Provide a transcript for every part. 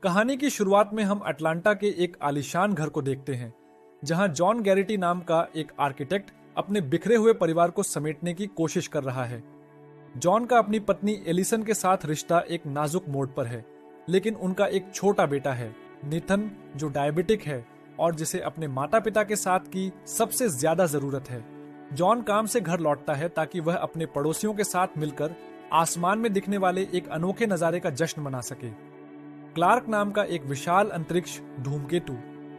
कहानी की शुरुआत में हम अटलांटा के एक आलीशान घर को देखते हैं, जहां जॉन गैरिटी नाम का एक आर्किटेक्ट अपने बिखरे हुए परिवार को समेटने की कोशिश कर रहा है। जॉन का अपनी पत्नी एलिसन के साथ रिश्ता एक नाजुक मोड़ पर है, लेकिन उनका एक छोटा बेटा है, नेथन, जो डायबिटिक है और जिसे अपने माता पिता के साथ की सबसे ज्यादा जरूरत है। जॉन काम से घर लौटता है ताकि वह अपने पड़ोसियों के साथ मिलकर आसमान में दिखने वाले एक अनोखे नजारे का जश्न मना सके। क्लार्क नाम का एक विशाल अंतरिक्ष धूमकेतु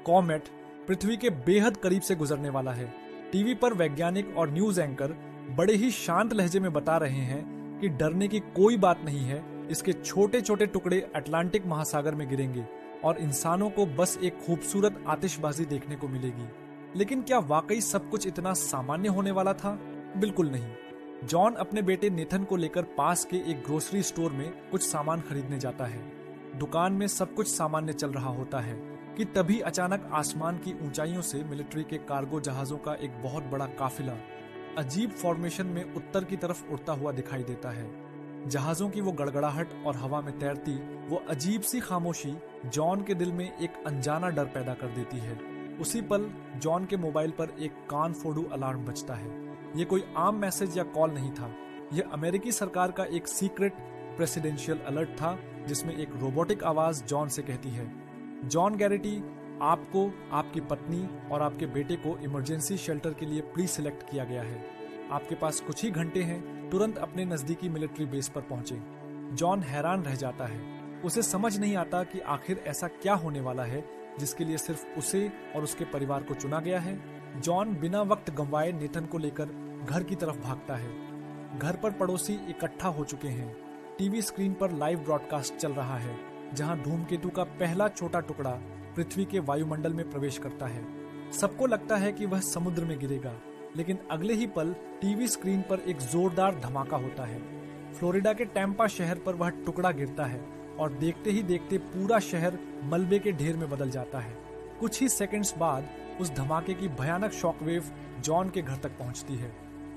कॉमेट पृथ्वी के बेहद करीब से गुजरने वाला है। टीवी पर वैज्ञानिक और न्यूज एंकर बड़े ही शांत लहजे में बता रहे हैं कि डरने की कोई बात नहीं है, इसके छोटे छोटे टुकड़े अटलांटिक महासागर में गिरेंगे और इंसानों को बस एक खूबसूरत आतिशबाजी देखने को मिलेगी। लेकिन क्या वाकई सब कुछ इतना सामान्य होने वाला था? बिल्कुल नहीं। जॉन अपने बेटे नेथन को लेकर पास के एक ग्रोसरी स्टोर में कुछ सामान खरीदने जाता है। दुकान में सब कुछ सामान्य चल रहा होता है कि तभी अचानक आसमान की ऊंचाइयों से मिलिट्री के कार्गो जहाजों का एक बहुत बड़ा काफिला अजीब फॉर्मेशन में उत्तर की तरफ उड़ता हुआ दिखाई देता है। जहाजों की वो गड़गड़ाहट और हवा में तैरती वो अजीब सी खामोशी जॉन के दिल में एक अनजाना डर पैदा कर देती है। उसी पल जॉन के मोबाइल पर एक कान फोड़ू अलार्म बजता है। ये कोई आम मैसेज या कॉल नहीं था, यह अमेरिकी सरकार का एक सीक्रेट प्रेसिडेंशियल अलर्ट था, जिसमें एक रोबोटिक आवाज जॉन से कहती है, जॉन गैरिटी, आपको, आपकी पत्नी और आपके बेटे को इमरजेंसी शेल्टर के लिए प्री सिलेक्ट किया गया है। आपके पास कुछ ही घंटे हैं, तुरंत अपने नजदीकी मिलिट्री बेस पर पहुंचे। जॉन हैरान रह जाता है। उसे समझ नहीं आता कि आखिर ऐसा क्या होने वाला है जिसके लिए सिर्फ उसे और उसके परिवार को चुना गया है। जॉन बिना वक्त गंवाए नेथन को लेकर घर की तरफ भागता है। घर पर पड़ोसी इकट्ठा हो चुके हैं। टीवी स्क्रीन पर लाइव ब्रॉडकास्ट चल रहा है, जहां धूमकेतु का पहला छोटा टुकड़ा पृथ्वी के वायुमंडल में प्रवेश करता है। सबको लगता है कि वह समुद्र में गिरेगा, लेकिन अगले ही पल टीवी स्क्रीन पर एक जोरदार धमाका होता है। फ्लोरिडा के टैंपा शहर पर वह टुकड़ा गिरता है और देखते ही देखते पूरा शहर मलबे के ढेर में बदल जाता है। कुछ ही सेकंड्स बाद उस धमाके की भयानक शॉकवेव जॉन के घर तक पहुंचती है।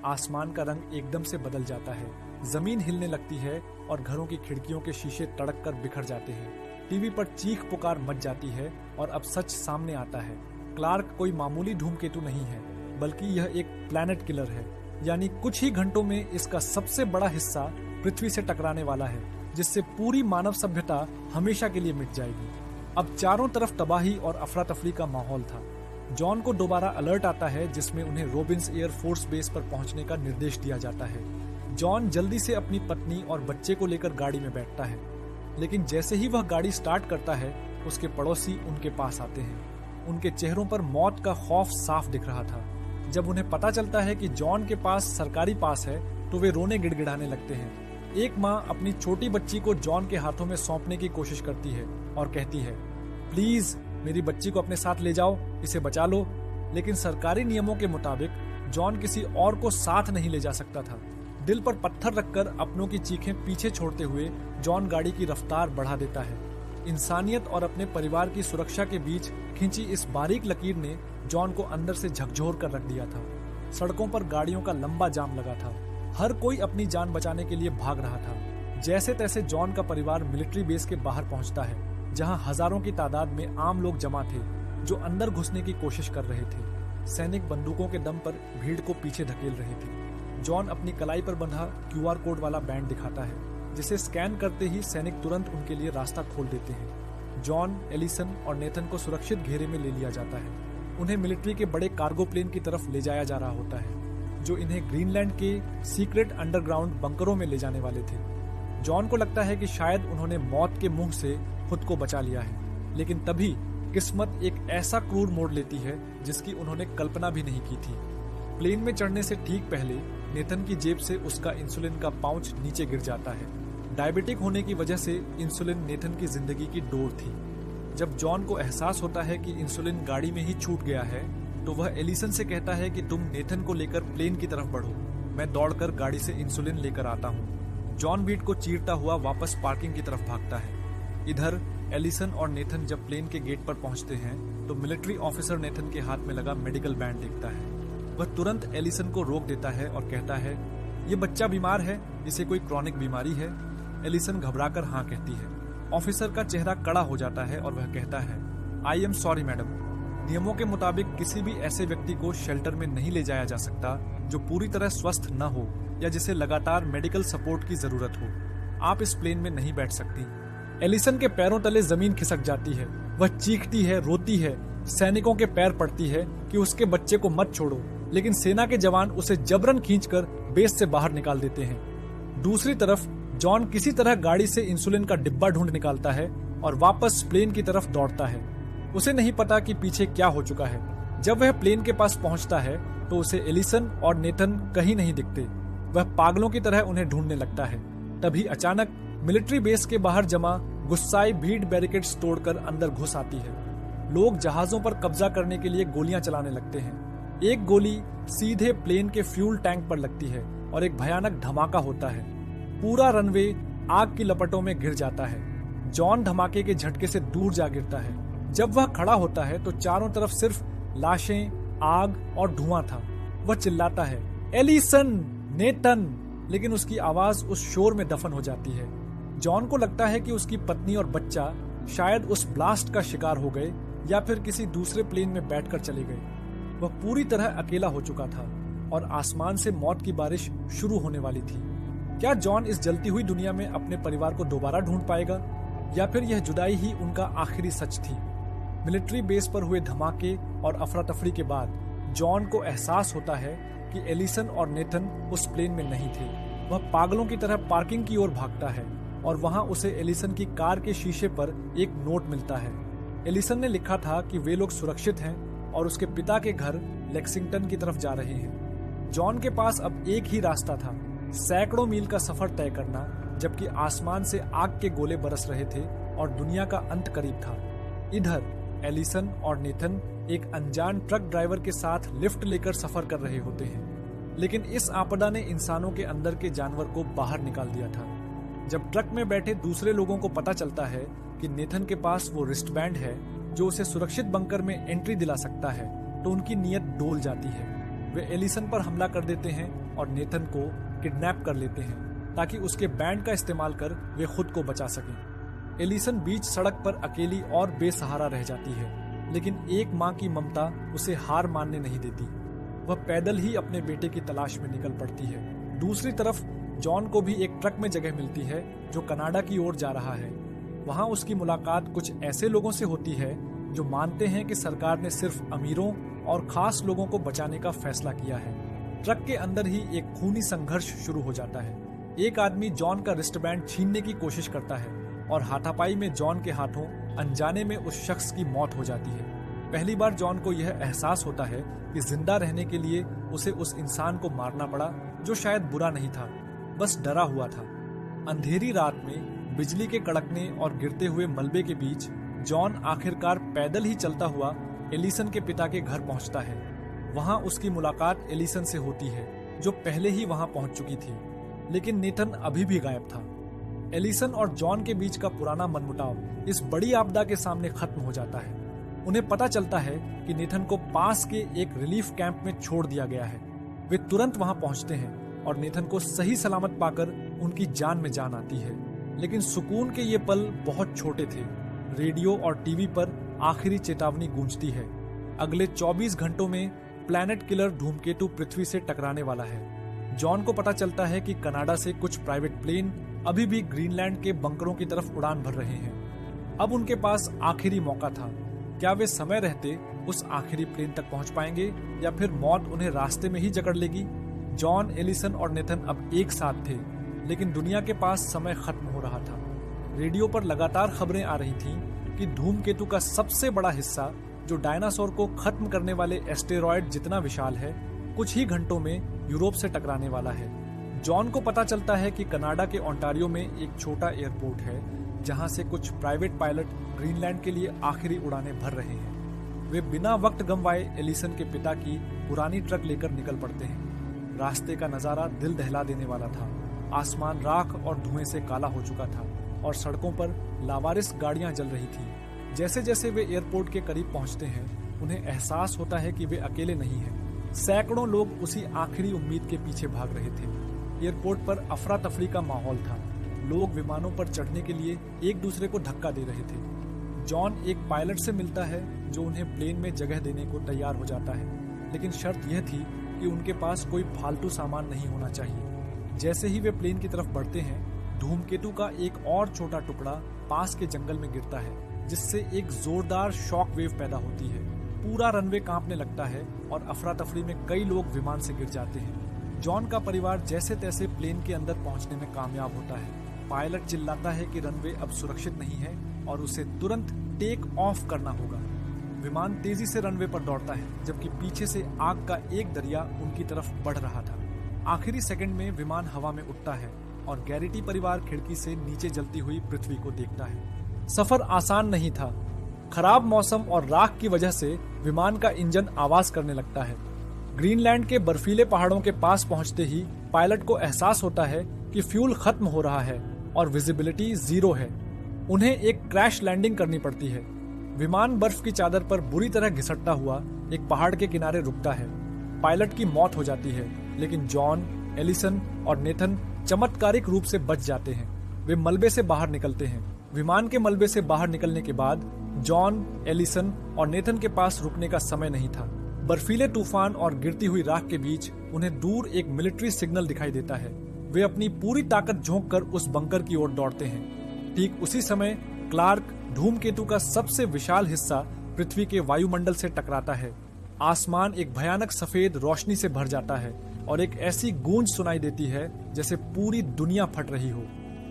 आसमान का रंग एकदम से बदल जाता है, जमीन हिलने लगती है और घरों की खिड़कियों के शीशे तड़क कर बिखर जाते हैं। टीवी पर चीख पुकार मच जाती है और अब सच सामने आता है। क्लार्क कोई मामूली धूमकेतु नहीं है, बल्कि यह एक प्लैनेट किलर है। यानी कुछ ही घंटों में इसका सबसे बड़ा हिस्सा पृथ्वी से टकराने वाला है, जिससे पूरी मानव सभ्यता हमेशा के लिए मिट जाएगी। अब चारों तरफ तबाही और अफरा तफरी का माहौल था। जॉन को दोबारा अलर्ट आता है, जिसमें उन्हें रोबिन्स एयर फोर्स बेस पर पहुंचने का निर्देश दिया जाता है। जॉन जल्दी से अपनी पत्नी और बच्चे को लेकर गाड़ी में बैठता है, लेकिन जैसे ही वह गाड़ी स्टार्ट करता है, उसके पड़ोसी उनके पास आते हैं। उनके चेहरों पर मौत का खौफ साफ दिख रहा था। जब उन्हें पता चलता है कि जॉन के पास सरकारी पास है, तो वे रोने गिड़गिड़ाने लगते हैं। एक माँ अपनी छोटी बच्ची को जॉन के हाथों में सौंपने की कोशिश करती है और कहती है, प्लीज मेरी बच्ची को अपने साथ ले जाओ, इसे बचा लो। लेकिन सरकारी नियमों के मुताबिक जॉन किसी और को साथ नहीं ले जा सकता था। दिल पर पत्थर रखकर अपनों की चीखें पीछे छोड़ते हुए जॉन गाड़ी की रफ्तार बढ़ा देता है। इंसानियत और अपने परिवार की सुरक्षा के बीच खींची इस बारीक लकीर ने जॉन को अंदर से झकझोर कर रख दिया था। सड़कों पर गाड़ियों का लंबा जाम लगा था। हर कोई अपनी जान बचाने के लिए भाग रहा था। जैसे तैसे जॉन का परिवार मिलिट्री बेस के बाहर पहुंचता है, जहां हजारों की तादाद में आम लोग जमा थे जो अंदर घुसने की कोशिश कर रहे थे। सैनिक बंदूकों के दम पर भीड़ को पीछे धकेल रहे थे। जॉन अपनी कलाई पर बंधा क्यूआर कोड वाला बैंड दिखाता है, जिसे स्कैन करते ही सैनिक तुरंत उनके लिए रास्ता खोल देते हैं। जॉन, एलिसन और नेथन को सुरक्षित घेरे में ले लिया जाता है। उन्हें मिलिट्री के बड़े कार्गो प्लेन की तरफ ले जाया जा रहा होता है, जो इन्हें ग्रीनलैंड के सीक्रेट अंडरग्राउंड बंकरों में ले जाने वाले थे। जॉन को लगता है कि शायद उन्होंने मौत के मुंह से खुद को बचा लिया है, लेकिन तभी किस्मत एक ऐसा क्रूर मोड़ लेती है जिसकी उन्होंने कल्पना भी नहीं की थी। प्लेन में चढ़ने से ठीक पहले नेथन की जेब से उसका इंसुलिन का पाउच नीचे गिर जाता है। डायबिटिक होने की वजह से इंसुलिन नेथन की जिंदगी की डोर थी। जब जॉन को एहसास होता है कि इंसुलिन गाड़ी में ही छूट गया है, तो वह एलिसन से कहता है कि तुम नेथन को लेकर प्लेन की तरफ बढ़ो, मैं दौड़कर गाड़ी से इंसुलिन लेकर आता हूँ। जॉन बीट को चीरता हुआ वापस पार्किंग की तरफ भागता है। इधर एलिसन और नेथन जब प्लेन के गेट पर पहुंचते हैं, तो मिलिट्री ऑफिसर नेथन के हाथ में लगा मेडिकल बैंड देखता है। वह तुरंत एलिसन को रोक देता है और कहता है, ये बच्चा बीमार है, इसे कोई क्रॉनिक बीमारी है। एलिसन घबराकर हाँ कहती है। ऑफिसर का चेहरा कड़ा हो जाता है और वह कहता है, आई एम सॉरी मैडम, नियमों के मुताबिक किसी भी ऐसे व्यक्ति को शेल्टर में नहीं ले जाया जा सकता जो पूरी तरह स्वस्थ न हो या जिसे लगातार मेडिकल सपोर्ट की जरूरत हो। आप इस प्लेन में नहीं बैठ सकती। एलिसन के पैरों तले जमीन खिसक जाती है। वह चीखती है, रोती है, सैनिकों के पैर पड़ती है कि उसके बच्चे को मत छोड़ो, लेकिन सेना के जवान उसे जबरन खींचकर बेस से बाहर निकाल देते हैं। दूसरी तरफ जॉन किसी तरह गाड़ी से इंसुलिन का डिब्बा ढूंढ निकालता है और वापस प्लेन की तरफ दौड़ता है। उसे नहीं पता कि पीछे क्या हो चुका है। जब वह प्लेन के पास पहुंचता है तो उसे एलिसन और नेथन कहीं नहीं दिखते। वह पागलों की तरह उन्हें ढूंढने लगता है। तभी अचानक मिलिट्री बेस के बाहर जमा गुस्साई भीड़ बैरिकेड्स तोड़कर अंदर घुस आती है। लोग जहाजों पर कब्जा करने के लिए गोलियां चलाने लगते हैं। एक गोली सीधे प्लेन के फ्यूल टैंक पर लगती है और एक भयानक धमाका होता है। पूरा रनवे आग की लपटों में घिर जाता है। जॉन धमाके के झटके से दूर जा गिरता है। जब वह खड़ा होता है तो चारों तरफ सिर्फ लाशें, आग और धुआं था। वह चिल्लाता है, एलिसन, नेथन, लेकिन उसकी आवाज उस शोर में दफन हो जाती है। जॉन को लगता है कि उसकी पत्नी और बच्चा शायद उस ब्लास्ट का शिकार हो गए या फिर किसी दूसरे प्लेन में बैठकर चले गए। वह पूरी तरह अकेला हो चुका था और आसमान से मौत की बारिश शुरू होने वाली थी। क्या जॉन इस जलती हुई दुनिया में अपने परिवार को दोबारा ढूंढ पाएगा या फिर यह जुदाई ही उनका आखिरी सच थी? मिलिट्री बेस पर हुए धमाके और अफरा तफरी के बाद जॉन को एहसास होता है कि एलिसन और नेथन उस प्लेन में नहीं थे। वह पागलों की तरह पार्किंग की ओर भागता है और वहां उसे एलिसन की कार के शीशे पर एक नोट मिलता है। एलिसन ने लिखा था कि वे लोग सुरक्षित हैं और उसके पिता के घर लेक्सिंगटन की तरफ जा रहे हैं। जॉन के पास अब एक ही रास्ता था, सैकड़ों मील का सफर तय करना, जबकि आसमान से आग के गोले बरस रहे थे और दुनिया का अंत करीब था। इधर एलिसन और नेथन एक अनजान ट्रक ड्राइवर के साथ लिफ्ट लेकर सफर कर रहे होते हैं, लेकिन इस आपदा ने इंसानों के अंदर के जानवर को बाहर निकाल दिया था। जब ट्रक में बैठे दूसरे लोगों को पता चलता है कि नेथन के पास वो रिस्टबैंड है जो उसे सुरक्षित बंकर में एंट्री दिला सकता है, तो उनकी नीयत डोल जाती है। वे एलिसन पर हमला कर देते हैं और नेथन को किडनैप कर लेते हैं ताकि उसके बैंड का इस्तेमाल कर वे खुद को बचा सकें। एलिसन बीच सड़क पर अकेली और बेसहारा रह जाती है, लेकिन एक माँ की ममता उसे हार मानने नहीं देती। वह पैदल ही अपने बेटे की तलाश में निकल पड़ती है। दूसरी तरफ जॉन को भी एक ट्रक में जगह मिलती है जो कनाडा की ओर जा रहा है। वहां उसकी मुलाकात कुछ ऐसे लोगों से होती है जो मानते हैं कि सरकार ने सिर्फ अमीरों और खास लोगों को बचाने का फैसला किया है। ट्रक के अंदर ही एक खूनी संघर्ष शुरू हो जाता है। एक आदमी जॉन का रिस्टबैंड छीनने की कोशिश करता है और हाथापाई में जॉन के हाथों अनजाने में उस शख्स की मौत हो जाती है। पहली बार जॉन को यह एहसास होता है कि जिंदा रहने के लिए उसे उस इंसान को मारना पड़ा जो शायद बुरा नहीं था, बस डरा हुआ था। अंधेरी रात में बिजली के कड़कने और गिरते हुए मलबे के बीच जॉन आखिरकार पैदल ही चलता हुआ एलिसन के पिता के घर पहुंचता है। वहां उसकी मुलाकात एलिसन से होती है जो पहले ही वहां पहुंच चुकी थी, लेकिन नेथन अभी भी गायब था। एलिसन और जॉन के बीच का पुराना मनमुटाव इस बड़ी आपदा के सामने खत्म हो जाता है। उन्हें पता चलता है कि नेथन को पास के एक रिलीफ कैंप में छोड़ दिया गया है। वे तुरंत वहां पहुंचते हैं और नेथन को सही सलामत पाकर उनकी जान में जान आती है। लेकिन सुकून के ये पल बहुत छोटे थे। रेडियो और टीवी पर आखिरी चेतावनी गूंजती है। अगले 24 घंटों में प्लैनेट किलर धूमकेतु पृथ्वी से टकराने वाला है। जॉन को पता चलता है कि कनाडा से कुछ प्राइवेट प्लेन अभी भी ग्रीनलैंड के बंकरों की तरफ उड़ान भर रहे हैं। अब उनके पास आखिरी मौका था। क्या वे समय रहते उस आखिरी प्लेन तक पहुंच पाएंगे या फिर मौत उन्हें रास्ते में ही जकड़ लेगी? जॉन, एलिसन और नेथन अब एक साथ थे, लेकिन दुनिया के पास समय खत्म हो रहा था। रेडियो पर लगातार खबरें आ रही थीं कि धूमकेतु का सबसे बड़ा हिस्सा, जो डायनासोर को खत्म करने वाले एस्टेरॉयड जितना विशाल है, कुछ ही घंटों में यूरोप से टकराने वाला है। जॉन को पता चलता है कि कनाडा के ओंटारियो में एक छोटा एयरपोर्ट है जहां से कुछ प्राइवेट पायलट ग्रीनलैंड के लिए आखिरी उड़ानें भर रहे हैं। वे बिना वक्त गंवाए एलिसन के पिता की पुरानी ट्रक लेकर निकल पड़ते हैं। रास्ते का नजारा दिल दहला देने वाला था। आसमान राख और धुएं से काला हो चुका था और सड़कों पर लावारिस गाड़ियां जल रही थी। जैसे जैसे वे एयरपोर्ट के करीब पहुंचते हैं, उन्हें एहसास होता है कि वे अकेले नहीं हैं। सैकड़ों लोग उसी आखिरी उम्मीद के पीछे भाग रहे थे। एयरपोर्ट पर अफरा तफरी का माहौल था। लोग विमानों पर चढ़ने के लिए एक दूसरे को धक्का दे रहे थे। जॉन एक पायलट से मिलता है जो उन्हें प्लेन में जगह देने को तैयार हो जाता है, लेकिन शर्त यह थी कि उनके पास कोई फालतू सामान नहीं होना चाहिए। जैसे ही वे प्लेन की तरफ बढ़ते हैं, धूमकेतु का एक और छोटा टुकड़ा पास के जंगल में गिरता है, जिससे एक जोरदार शॉक वेव पैदा होती है। पूरा रनवे कांपने लगता है और अफरा तफरी में कई लोग विमान से गिर जाते हैं। जॉन का परिवार जैसे तैसे प्लेन के अंदर पहुंचने में कामयाब होता है। पायलट चिल्लाता है कि रनवे अब सुरक्षित नहीं है और उसे तुरंत टेक ऑफ करना होगा। विमान तेजी से रनवे पर दौड़ता है, जबकि पीछे से आग का एक दरिया उनकी तरफ बढ़ रहा था। आखिरी सेकंड में विमान हवा में उठता है और गैरिटी परिवार खिड़की से नीचे जलती हुई पृथ्वी को देखता है। सफर आसान नहीं था। खराब मौसम और राख की वजह से विमान का इंजन आवाज करने लगता है। ग्रीनलैंड के बर्फीले पहाड़ों के पास पहुंचते ही पायलट को एहसास होता है कि फ्यूल खत्म हो रहा है और विजिबिलिटी 0 है। उन्हें एक क्रैश लैंडिंग करनी पड़ती है। विमान बर्फ की चादर पर बुरी तरह घिसटता हुआ एक पहाड़ के किनारे रुकता है। पायलट की मौत हो जाती है, लेकिन जॉन, एलिसन और नेथन चमत्कारिक रूप से बच जाते हैं। वे मलबे से बाहर निकलते हैं। विमान के मलबे से बाहर निकलने के बाद जॉन, एलिसन और नेथन के पास रुकने का समय नहीं था। बर्फीले तूफान और गिरती हुई राख के बीच उन्हें दूर एक मिलिट्री सिग्नल दिखाई देता है। वे अपनी पूरी ताकत झोंककर उस बंकर की ओर दौड़ते हैं। ठीक उसी समय क्लार्क धूमकेतु का सबसे विशाल हिस्सा पृथ्वी के वायुमंडल से टकराता है। आसमान एक भयानक सफेद रोशनी से भर जाता है और एक ऐसी गूंज सुनाई देती है जैसे पूरी दुनिया फट रही हो।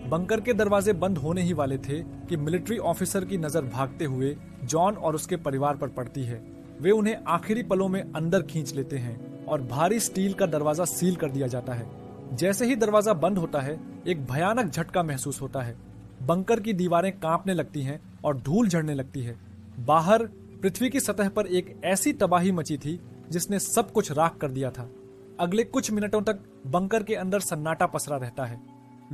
बंकर के दरवाजे बंद होने ही वाले थे कि मिलिट्री ऑफिसर की नजर भागते हुए जॉन और उसके परिवार पर पड़ती है। वे उन्हें आखिरी पलों में अंदर खींच लेते हैं और भारी स्टील का दरवाजा सील कर दिया जाता है। जैसे ही दरवाजा बंद होता है, एक भयानक झटका महसूस होता है। बंकर की दीवारें कांपने लगती हैं और धूल झड़ने लगती है। बाहर पृथ्वी की सतह पर एक ऐसी तबाही मची थी जिसने सब कुछ राख कर दिया था। अगले कुछ मिनटों तक बंकर के अंदर सन्नाटा पसरा रहता है।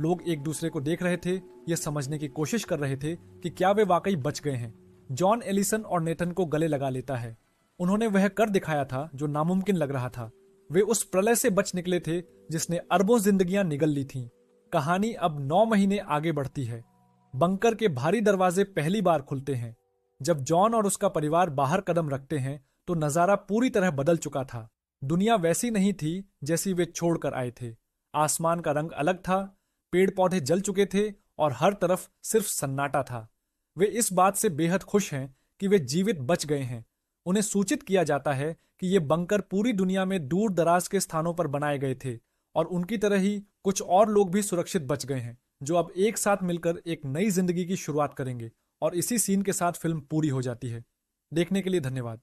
लोग एक दूसरे को देख रहे थे, यह समझने की कोशिश कर रहे थे कि क्या वे वाकई बच गए हैं। जॉन एलिसन और नेथन को गले लगा लेता है। उन्होंने वह कर दिखाया था जो नामुमकिन लग रहा था। वे उस प्रलय से बच निकले थे जिसने अरबों जिंदगियां निगल ली थीं। कहानी अब 9 महीने आगे बढ़ती है। बंकर के भारी दरवाजे पहली बार खुलते हैं। जब जॉन और उसका परिवार बाहर कदम रखते हैं तो नजारा पूरी तरह बदल चुका था। दुनिया वैसी नहीं थी जैसी वे छोड़कर आए थे। आसमान का रंग अलग था, पेड़ पौधे जल चुके थे और हर तरफ सिर्फ सन्नाटा था। वे इस बात से बेहद खुश हैं कि वे जीवित बच गए हैं। उन्हें सूचित किया जाता है कि ये बंकर पूरी दुनिया में दूर दराज के स्थानों पर बनाए गए थे और उनकी तरह ही कुछ और लोग भी सुरक्षित बच गए हैं, जो अब एक साथ मिलकर एक नई जिंदगी की शुरुआत करेंगे। और इसी सीन के साथ फिल्म पूरी हो जाती है। देखने के लिए धन्यवाद।